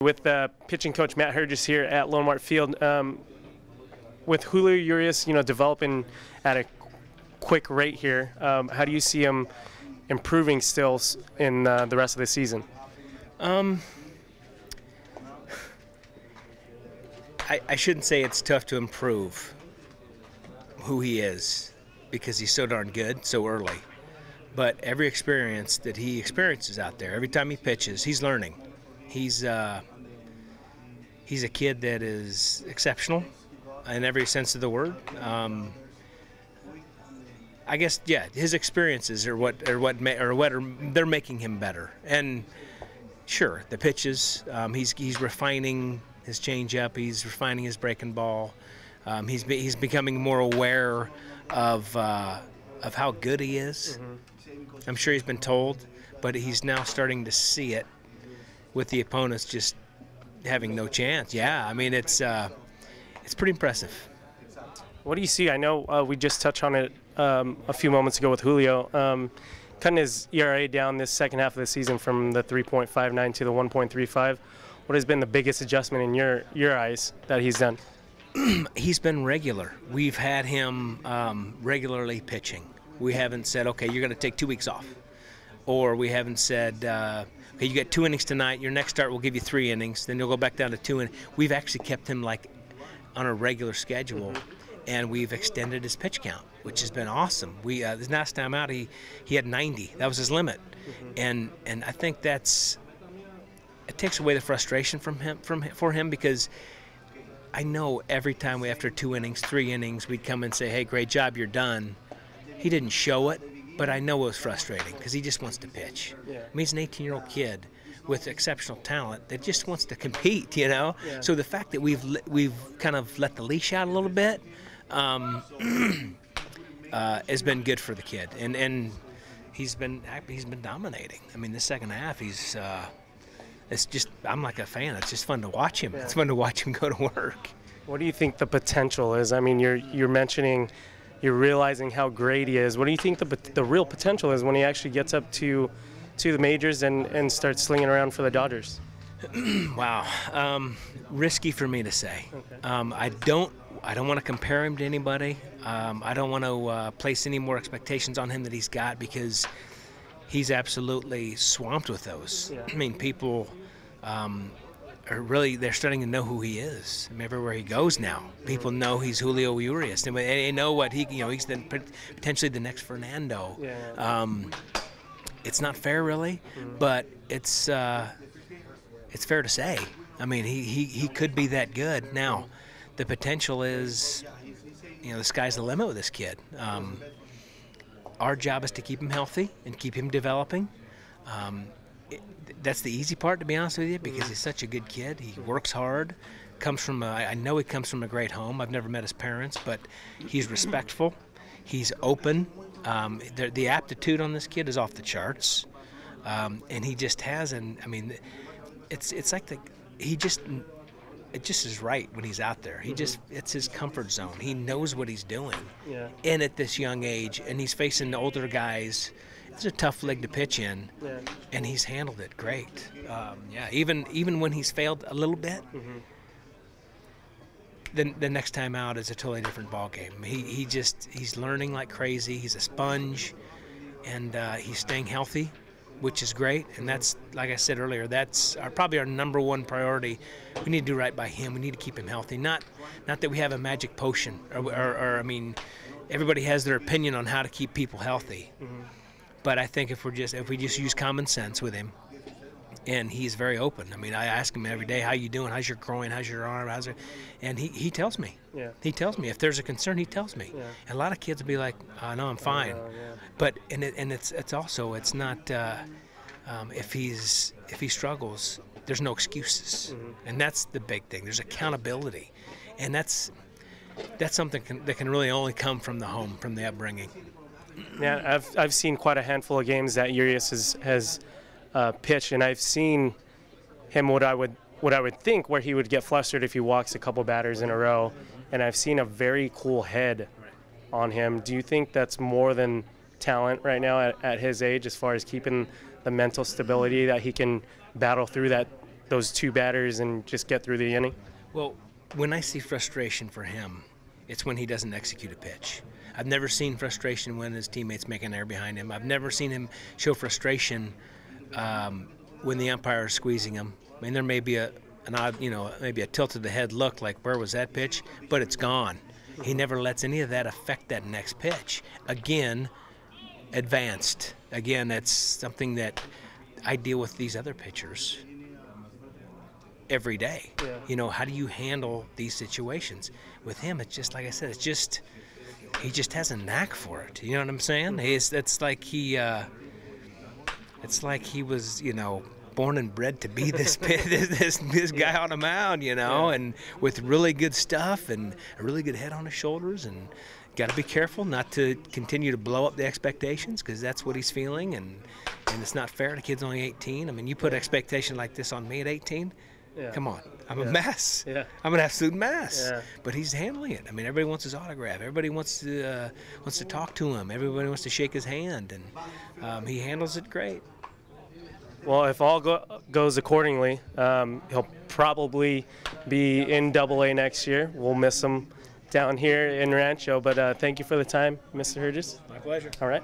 With pitching coach Matt Herges here at Lone Mart Field, with Julio Urias, developing at a quick rate here, how do you see him improving still in the rest of the season? I shouldn't say it's tough to improve who he is because he's so darn good so early. But every experience that he experiences out there, every time he pitches, he's learning. He's a kid that is exceptional in every sense of the word. I guess, yeah, his experiences are they're making him better. And sure, the pitches, he's refining his changeup, he's refining his breaking ball. He's becoming more aware of how good he is. Mm-hmm. I'm sure he's been told, but he's now starting to see it with the opponents just having no chance. Yeah, I mean it's pretty impressive. What do you see? I know we just touched on it a few moments ago with Julio. Cutting his ERA down this second half of the season from the 3.59 to the 1.35. What has been the biggest adjustment in your eyes that he's done? He's been regular. We've had him regularly pitching. We haven't said, okay, you're going to take 2 weeks off. Or we haven't said, okay, you get 2 innings tonight, your next start will give you 3 innings, then you'll go back down to 2 innings. We've actually kept him like on a regular schedule, and we've extended his pitch count, which has been awesome. This last time out, he had 90. That was his limit. And I think it takes away the frustration for him because I know every time after 2 innings, 3 innings, we'd come and say, hey, great job, you're done. He didn't show it, but I know it was frustrating because he just wants to pitch. Yeah. I mean, he's an 18-year-old kid with exceptional talent that just wants to compete, Yeah. So the fact that we've kind of let the leash out a little bit has been good for the kid, and he's been dominating. I mean, the second half, I'm like a fan. It's just fun to watch him. Yeah. It's fun to watch him go to work. What do you think the potential is? I mean, you're mentioning, you're realizing how great he is. What do you think the real potential is when he actually gets up to the majors and starts slinging around for the Dodgers? Wow, risky for me to say. Okay. I don't want to compare him to anybody. I don't want to place any more expectations on him that he's got because he's absolutely swamped with those. Yeah. I mean, people they're starting to know who he is. I mean, everywhere he goes now, people know he's Julio Urias, and they know what he's potentially the next Fernando. Yeah. It's not fair, really, but it's fair to say. I mean, he could be that good. Now, the potential is, the sky's the limit with this kid. Our job is to keep him healthy and keep him developing. That's the easy part, to be honest with you, because he's such a good kid. He works hard. I know he comes from a great home. I've never met his parents, but he's respectful. He's open. The aptitude on this kid is off the charts, and he just has. And I mean, it's like it just is right when he's out there. It's his comfort zone. He knows what he's doing. Yeah. And at this young age, and he's facing the older guys. It's a tough leg to pitch in, yeah. And he's handled it great. Yeah, even when he's failed a little bit, the next time out is a totally different ball game. He's learning like crazy. He's a sponge, and he's staying healthy, which is great. And that's, like I said earlier, that's probably our number one priority. We need to do right by him. We need to keep him healthy. Not that we have a magic potion, or I mean, everybody has their opinion on how to keep people healthy. But I think if we just use common sense with him, and he's very open. I mean, I ask him every day, "How you doing? How's your groin? How's your arm? And he tells me. Yeah. He tells me if there's a concern. He tells me. Yeah. And a lot of kids will be like, "No, I'm fine." Yeah. But it's also not if he struggles, there's no excuses, and that's the big thing. There's accountability, and that's something that can really only come from the home, from the upbringing. Yeah, I've seen quite a handful of games that Urias has pitched, and I've seen him what I would think where he would get flustered if he walks a couple batters in a row, and I've seen a very cool head on him. Do you think that's more than talent right now at his age, as far as keeping the mental stability that he can battle through that those 2 batters and just get through the inning? Well, when I see frustration for him, it's when he doesn't execute a pitch. I've never seen frustration when his teammates make an error behind him. I've never seen him show frustration when the umpire is squeezing him. I mean, there may be an odd, maybe a tilt of the head look like, where was that pitch? But it's gone. He never lets any of that affect that next pitch. Again, advanced. Again, that's something that I deal with these other pitchers every day. Yeah. How do you handle these situations? With him, it's just like I said, he just has a knack for it. You know what I'm saying? It's like he was, born and bred to be this guy on a mound, and with really good stuff and a really good head on his shoulders, and got to be careful not to continue to blow up the expectations, because that's what he's feeling, and it's not fair. The kid's only 18. I mean, you put expectation like this on me at 18, come on, I'm a mess. I'm an absolute mess. But he's handling it. I mean, everybody wants his autograph. Everybody wants to talk to him. Everybody wants to shake his hand, and he handles it great. Well, if all goes accordingly, he'll probably be in Double-A next year. We'll miss him down here in Rancho, but thank you for the time, Mr. Herges. My pleasure. All right.